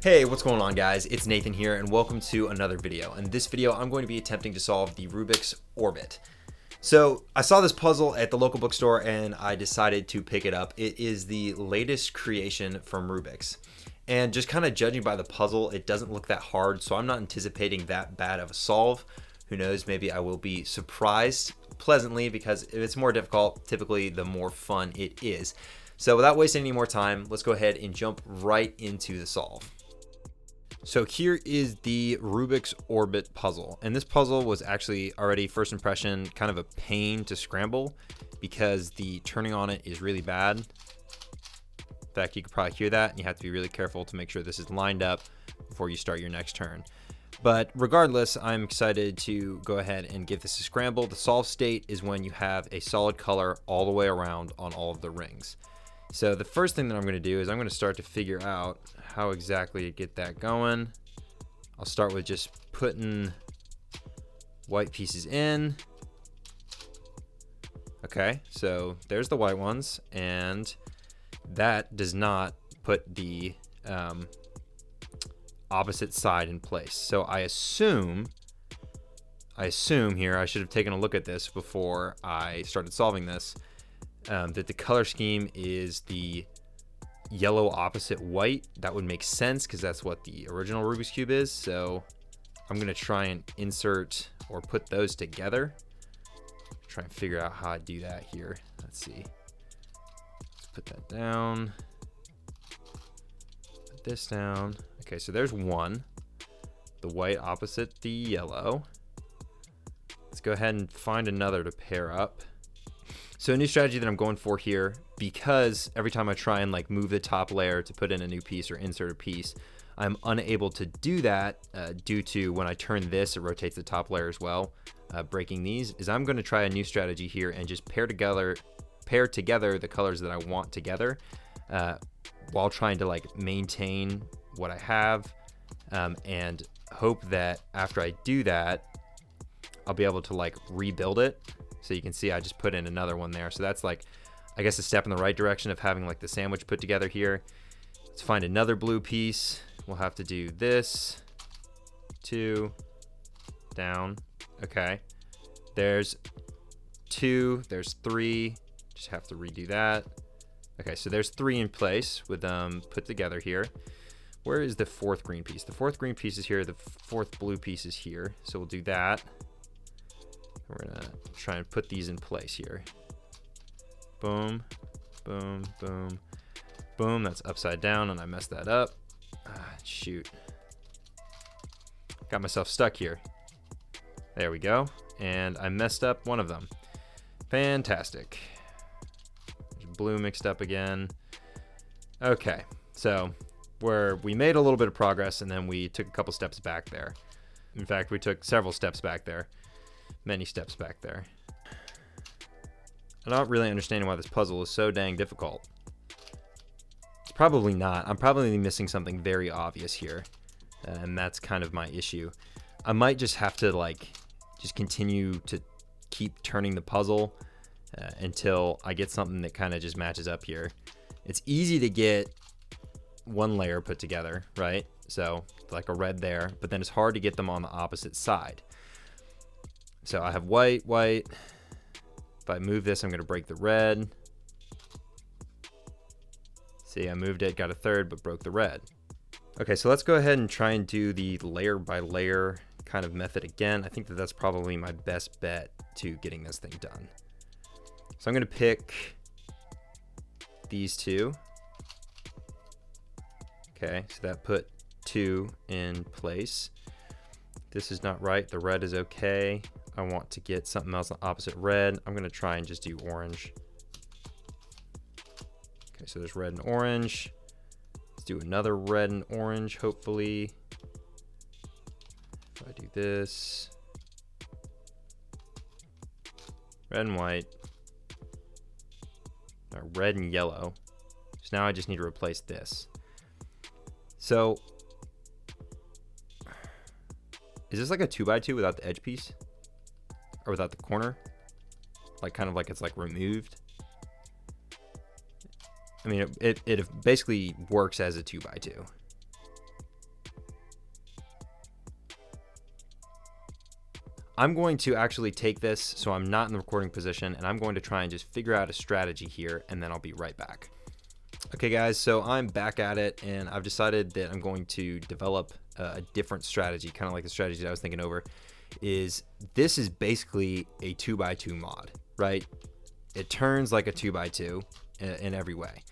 Hey, what's going on guys? It's Nathan here and welcome to another video. In this video, I'm going to be attempting to solve the Rubik's Orbit. So I saw this puzzle at the local bookstore and I decided to pick it up. It is the latest creation from Rubik's. And just kind of judging by the puzzle, it doesn't look that hard, so I'm not anticipating that bad of a solve. Who knows, maybe I will be surprised pleasantly, because if it's more difficult, typically the more fun it is. So without wasting any more time, let's go ahead and jump right into the solve. So here is the Rubik's Orbit puzzle, and this puzzle was actually already first impression kind of a pain to scramble because the turning on it is really bad. In fact, you could probably hear that, and you have to be really careful to make sure this is lined up before you start your next turn. But regardless, I'm excited to go ahead and give this a scramble. The solve state is when you have a solid color all the way around on all of the rings. So the first thing that I'm going to do is I'm going to start to figure out how exactly to get that going. I'll start with just putting white pieces in. Okay, so there's the white ones, and that does not put the opposite side in place. So I assume here, I should have taken a look at this before I started solving this, that the color scheme is the yellow opposite white. That would make sense because that's what the original Rubik's Cube is. So I'm going to try and insert or put those together. Try and figure out how I do that here. Let's see. Let's put that down. Put this down. Okay, so there's one. The white opposite the yellow. Let's go ahead and find another to pair up. So a new strategy that I'm going for here, because every time I try and like move the top layer to put in a new piece or insert a piece, I'm unable to do that due to when I turn this, it rotates the top layer as well, breaking these, is I'm going to try a new strategy here and just pair together the colors that I want together while trying to like maintain what I have, and hope that after I do that, I'll be able to like rebuild it. So you can see I just put in another one there. So that's like, I guess, a step in the right direction of having like the sandwich put together here. Let's find another blue piece. We'll have to do this, 2, down. Okay. There's 2, there's 3. Just have to redo that. Okay, so there's 3 in place with them put together here. Where is the 4th green piece? The 4th green piece is here. The 4th blue piece is here. So we'll do that. We're gonna try and put these in place here. Boom, boom, boom, boom. That's upside down, and I messed that up. Shoot. Got myself stuck here. There we go. And I messed up one of them. Fantastic. There's blue mixed up again. Okay, so we made a little bit of progress, and then we took a couple steps back there. In fact, we took several steps back there. Many steps back there. I'm not really understanding why this puzzle is so dang difficult. It's probably not. I'm probably missing something very obvious here, and that's kind of my issue. I might just have to like just continue to keep turning the puzzle until I get something that kind of just matches up here. It's easy to get one layer put together, right? So like a red there, but then it's hard to get them on the opposite side. So I have white, white. If I move this, I'm going to break the red. See, I moved it, got a third, but broke the red. Okay, so let's go ahead and try and do the layer by layer kind of method again. I think that that's probably my best bet to getting this thing done. So I'm going to pick these 2. Okay, so that put 2 in place. This is not right. The red is okay. I want to get something else on opposite red. I'm going to try and just do orange. Okay, so there's red and orange. Let's do another red and orange, hopefully. If I do this. Red and white. Red and yellow. So now I just need to replace this. So is this like a 2x2 without the edge piece? Or without the corner? Like kind of like it's like removed? I mean, it basically works as a 2x2. I'm going to actually take this so I'm not in the recording position, and I'm going to try and just figure out a strategy here, and then I'll be right back. Okay guys, so I'm back at it, and I've decided that I'm going to develop a different strategy, kind of like the strategy that I was thinking over. This is basically a 2x2 mod, right? It turns like a 2x2 in every way.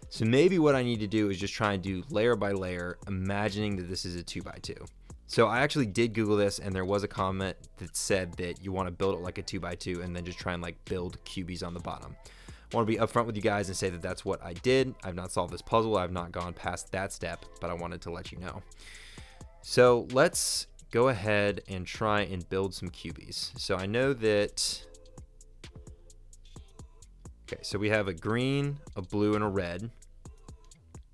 So maybe what I need to do is just try and do layer by layer, imagining that this is a 2x2. So I actually did Google this, and there was a comment that said that you want to build it like a 2x2 and then just try and like build cubies on the bottom. I want to be upfront with you guys and say that that's what I did. I've not solved this puzzle. I've not gone past that step, but I wanted to let you know. So let's go ahead and try and build some cubies. So I know that, okay, so we have a green, a blue, and a red.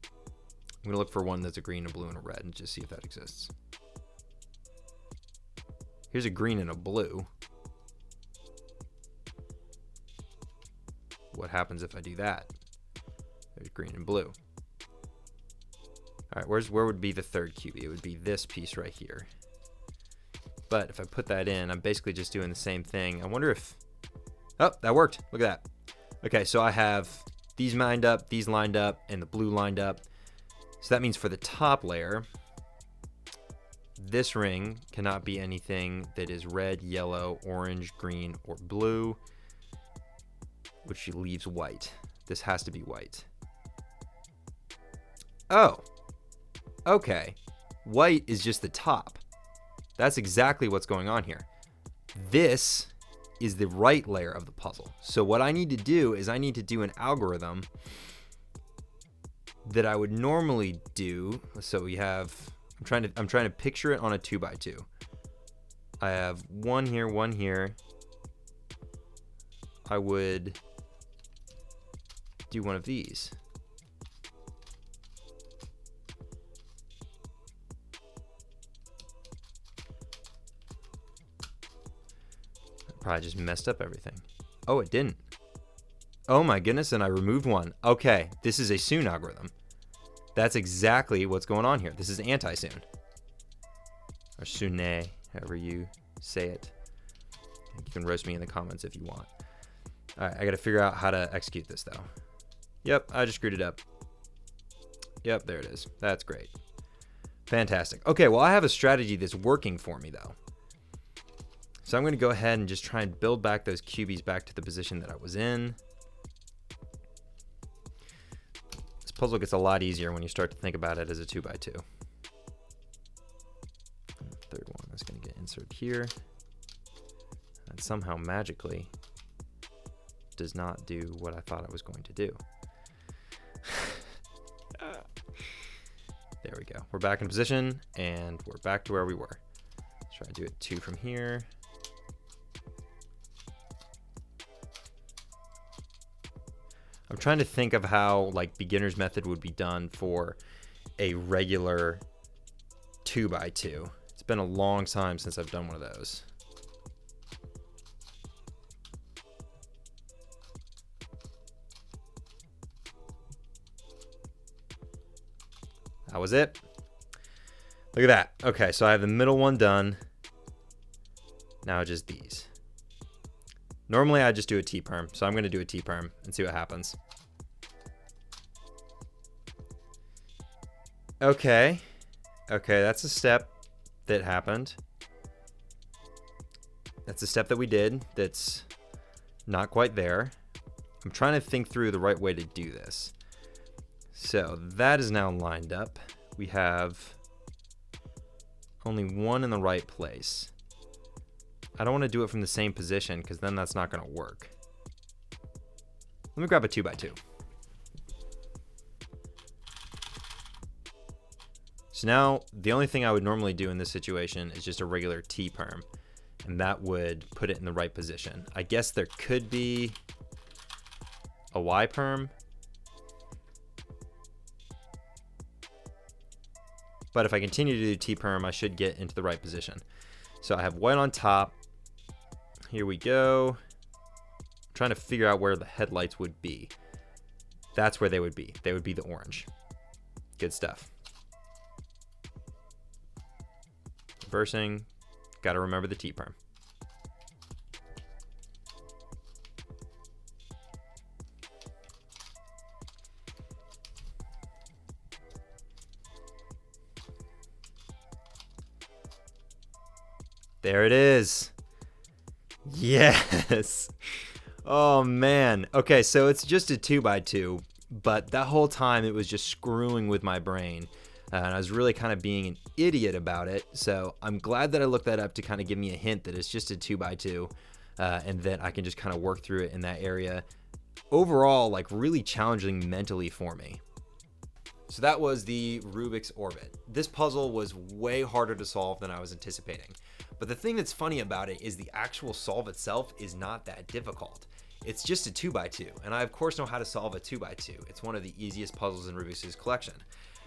I'm gonna look for one that's a green, a blue, and a red and just see if that exists. Here's a green and a blue. What happens if I do that? There's green and blue. All right, where would be the third cubie? It would be this piece right here. But if I put that in, I'm basically just doing the same thing. I wonder if, oh, that worked. Look at that. Okay, so I have these lined up, and the blue lined up. So that means for the top layer, this ring cannot be anything that is red, yellow, orange, green, or blue, which leaves white. This has to be white. Oh, okay. White is just the top. That's exactly what's going on here. This is the right layer of the puzzle. So what I need to do is I need to do an algorithm that I would normally do. So we have, I'm trying to picture it on a 2x2. I have one here, one here. I would do one of these. Probably just messed up everything. Oh, it didn't. Oh my goodness, and I removed one. Okay, this is a soon algorithm. That's exactly what's going on here. This is anti-soon. Or soon, however you say it. You can roast me in the comments if you want. All right, I got to figure out how to execute this though. Yep, I just screwed it up. Yep, there it is. That's great. Fantastic. Okay, well, I have a strategy that's working for me though. So I'm going to go ahead and just try and build back those cubies back to the position that I was in. This puzzle gets a lot easier when you start to think about it as a 2x2. Third one is going to get inserted here. And somehow magically does not do what I thought it was going to do. There we go. We're back in position and we're back to where we were. Let's try to do it 2 from here. I'm trying to think of how like beginner's method would be done for a regular 2x2. It's been a long time since I've done one of those. That was it. Look at that. Okay, so I have the middle one done. Now just these. Normally I just do a T-perm, so I'm going to do a T-perm and see what happens. Okay, that's a step that happened. That's a step that we did that's not quite there. I'm trying to think through the right way to do this. So that is now lined up. We have only one in the right place. I don't want to do it from the same position because then that's not going to work. Let me grab a 2x2. So now the only thing I would normally do in this situation is just a regular T-perm, and that would put it in the right position. I guess there could be a Y-perm, but if I continue to do T-perm, I should get into the right position. So I have white on top. Here we go. I'm trying to figure out where the headlights would be. That's where they would be. They would be the orange. Good stuff. Reversing. Got to remember the T-perm. There it is. Yes. Oh man. Okay, so it's just a 2x2, but that whole time it was just screwing with my brain. And I was really kind of being an idiot about it. So I'm glad that I looked that up to kind of give me a hint that it's just a 2x2, and that I can just kind of work through it in that area. Overall, like really challenging mentally for me. So that was the Rubik's Orbit. This puzzle was way harder to solve than I was anticipating. But the thing that's funny about it is the actual solve itself is not that difficult. It's just a 2x2, and I of course know how to solve a 2x2. It's one of the easiest puzzles in Rubik's collection.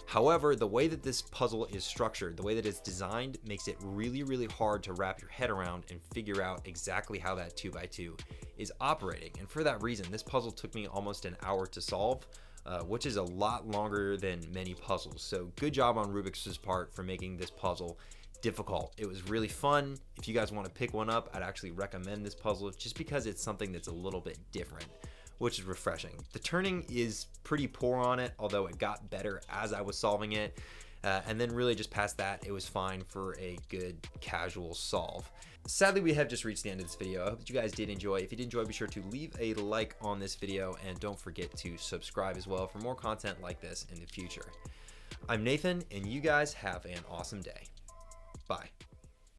However, the way that this puzzle is structured, the way that it's designed, makes it really, really hard to wrap your head around and figure out exactly how that 2x2 is operating. And for that reason, this puzzle took me almost an hour to solve, which is a lot longer than many puzzles. So good job on Rubik's part for making this puzzle difficult. It was really fun. If you guys want to pick one up, I'd actually recommend this puzzle just because it's something that's a little bit different, which is refreshing. The turning is pretty poor on it, although it got better as I was solving it. And then really just past that, it was fine for a good casual solve. Sadly, we have just reached the end of this video. I hope that you guys did enjoy. If you did enjoy, be sure to leave a like on this video and don't forget to subscribe as well for more content like this in the future. I'm Nathan, and you guys have an awesome day. Bye.